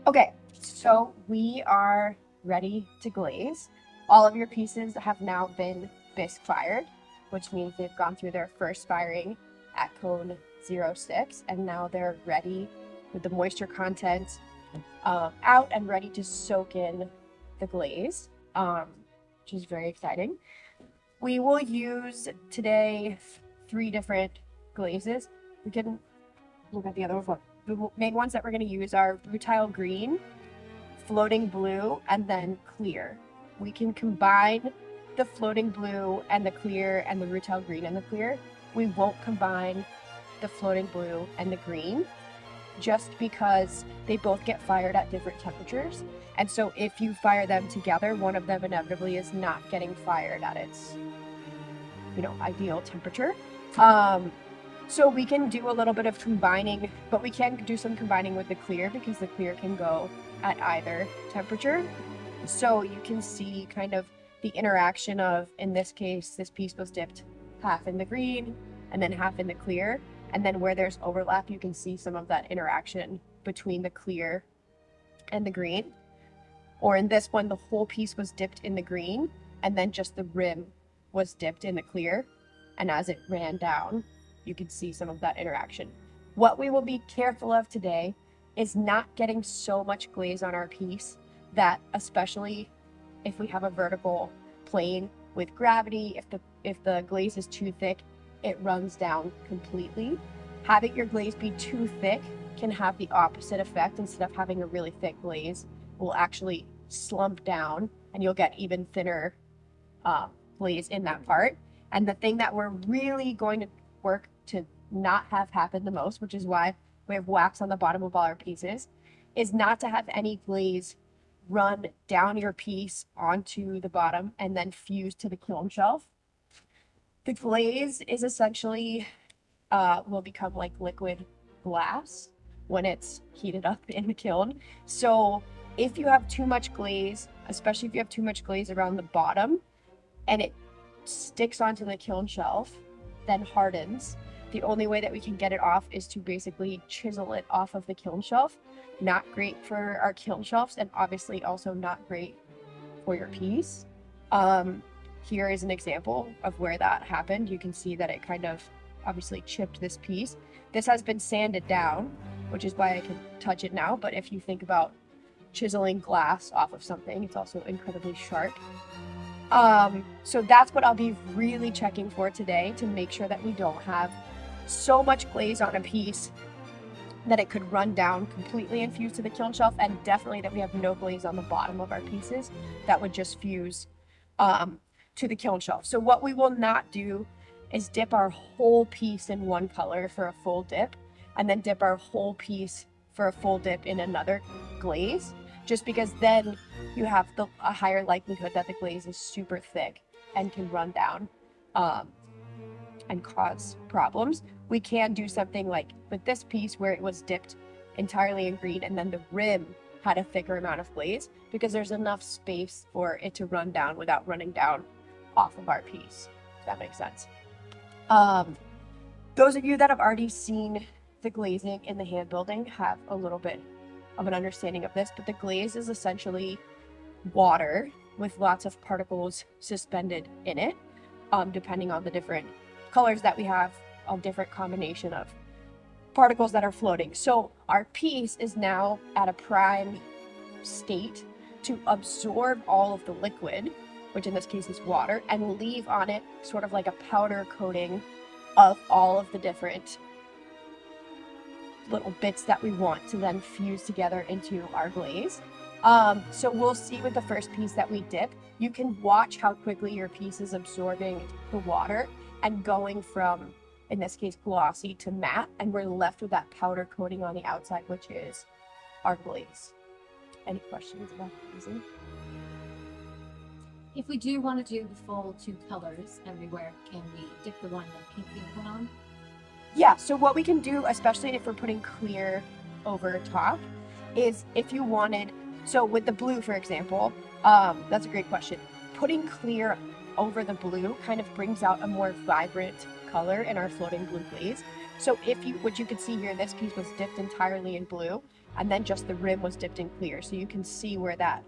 Okay, so we are ready to glaze. All of your pieces have now been bisque fired, which means they've gone through their first firing at cone 06, and now they're ready with the moisture content out and ready to soak in the glaze, which is very exciting. We will use today 3 different glazes. We can look at the other one. The main ones that we're going to use are rutile green, floating blue, and then clear. We can combine the floating blue and the clear and the rutile green and the clear. We won't combine the floating blue and the green just because they both get fired at different temperatures. And so if you fire them together, one of them inevitably is not getting fired at its, ideal temperature. So we can do a little bit of combining, but we can do some combining with the clear because the clear can go at either temperature. So you can see kind of the interaction of, in this case, this piece was dipped half in the green and then half in the clear. And then where there's overlap, you can see some of that interaction between the clear and the green. Or in this one, the whole piece was dipped in the green and then just the rim was dipped in the clear. And as it ran down, you can see some of that interaction. What we will be careful of today is not getting so much glaze on our piece that, especially if we have a vertical plane with gravity, if the glaze is too thick, it runs down completely. Having your glaze be too thick can have the opposite effect. Instead of having a really thick glaze, will actually slump down and you'll get even thinner glaze in that part. And the thing that we're really going to work to not have happen the most, which is why we have wax on the bottom of all our pieces, is not to have any glaze run down your piece onto the bottom and then fuse to the kiln shelf. The glaze is essentially will become like liquid glass when it's heated up in the kiln. So if you have too much glaze, especially if you have too much glaze around the bottom and it sticks onto the kiln shelf, then hardens, the only way that we can get it off is to basically chisel it off of the kiln shelf. Not great for our kiln shelves, and obviously also not great for your piece. Here is an example of where that happened. You can see that it kind of obviously chipped this piece. This has been sanded down, which is why I can touch it now. But if you think about chiseling glass off of something, it's also incredibly sharp. So that's what I'll be really checking for today to make sure that we don't have so much glaze on a piece that it could run down completely and fuse to the kiln shelf, and definitely that we have no glaze on the bottom of our pieces that would just fuse to the kiln shelf. So what we will not do is dip our whole piece in one color for a full dip and then dip our whole piece for a full dip in another glaze, just because then you have a higher likelihood that the glaze is super thick and can run down and cause problems. We can do something like with this piece where it was dipped entirely in green and then the rim had a thicker amount of glaze because there's enough space for it to run down without running down off of our piece, if that makes sense. Those of you that have already seen the glazing in the hand building have a little bit of an understanding of this, but the glaze is essentially water with lots of particles suspended in it, depending on the different colors that we have, a different combination of particles that are floating. So our piece is now at a prime state to absorb all of the liquid, which in this case is water, and leave on it sort of like a powder coating of all of the different little bits that we want to then fuse together into our glaze. So we'll see with the first piece that we dip, you can watch how quickly your piece is absorbing the water and going from, in this case, glossy to matte, and we're left with that powder coating on the outside, which is our glaze. Any questions about glazing? If we do want to do the full 2 colors everywhere, can we dip the one that pink put on? Yeah, so what we can do, especially if we're putting clear over top, is if you wanted, so with the blue, for example, that's a great question. Putting clear over the blue kind of brings out a more vibrant color in our floating blue glaze. So if you, what you can see here, this piece was dipped entirely in blue, and then just the rim was dipped in clear. So you can see where that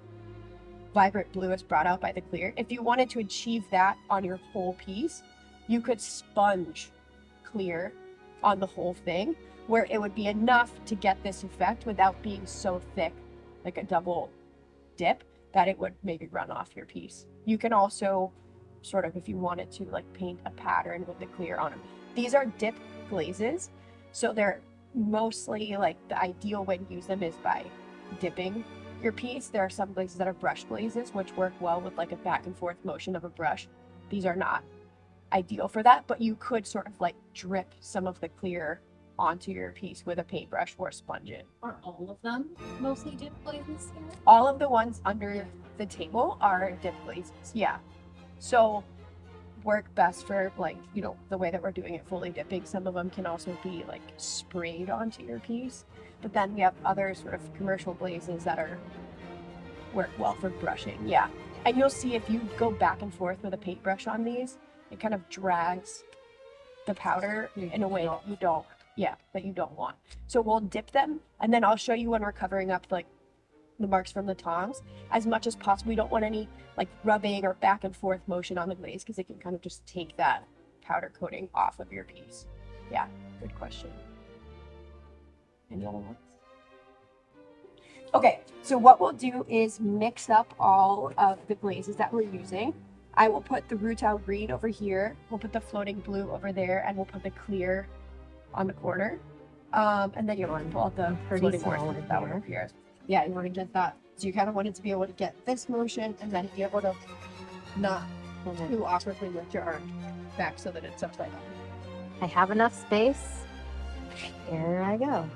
vibrant blue is brought out by the clear. If you wanted to achieve that on your whole piece, you could sponge clear on the whole thing, where it would be enough to get this effect without being so thick, like a double dip, that it would maybe run off your piece. You can also sort of, if you wanted to, like paint a pattern with the clear on them. These are dip glazes, so they're mostly like the ideal way to use them is by dipping your piece. There are some glazes that are brush glazes, which work well with like a back and forth motion of a brush. These are not ideal for that, but you could sort of like drip some of the clear onto your piece with a paintbrush or sponge it. Are all of them mostly dip glazes here? All of the ones under the table are dip glazes, yeah. So work best for like, you know, the way that we're doing it, fully dipping. Some of them can also be like sprayed onto your piece, but then we have other sort of commercial glazes that are work well for brushing, yeah. And you'll see if you go back and forth with a paintbrush on these, it kind of drags the powder in a way that you don't, yeah, that you don't want. So we'll dip them, and then I'll show you when we're covering up like the marks from the tongs as much as possible. We don't want any like rubbing or back and forth motion on the glaze, because it can kind of just take that powder coating off of your piece. Yeah, good question. Any other ones? Okay, so what we'll do is mix up all of the glazes that we're using. I will put the Rutile green over here, we'll put the floating blue over there, and we'll put the clear on the corner. And then you want to pull out the floating orange with that one over here. Yeah, you want to get that. So you kind of want it to be able to get this motion, and then be able to not too awkwardly lift your arm back so that it's upside down. I have enough space. Here I go.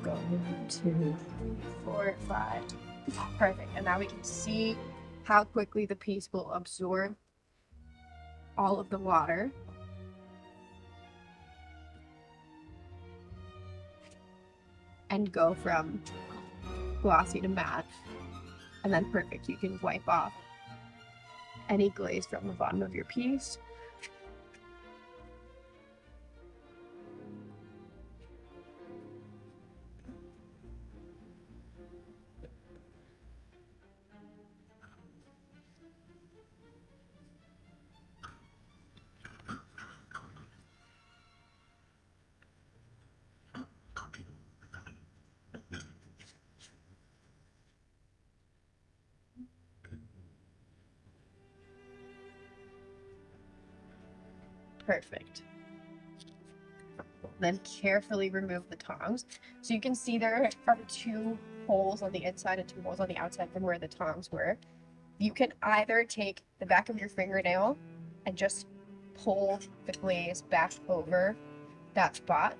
Go 1, 2, 3, 4, 5. Perfect. And now we can see how quickly the piece will absorb all of the water. And go from glossy to matte. And then perfect. You can wipe off any glaze from the bottom of your piece. Perfect. Then carefully remove the tongs. So you can see there are 2 holes on the inside and 2 holes on the outside from where the tongs were. You can either take the back of your fingernail and just pull the glaze back over that spot.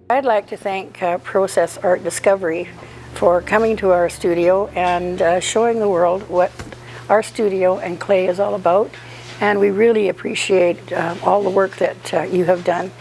I'd like to thank Process Art Discovery for coming to our studio and showing the world what our studio and clay is all about. And we really appreciate all the work that you have done.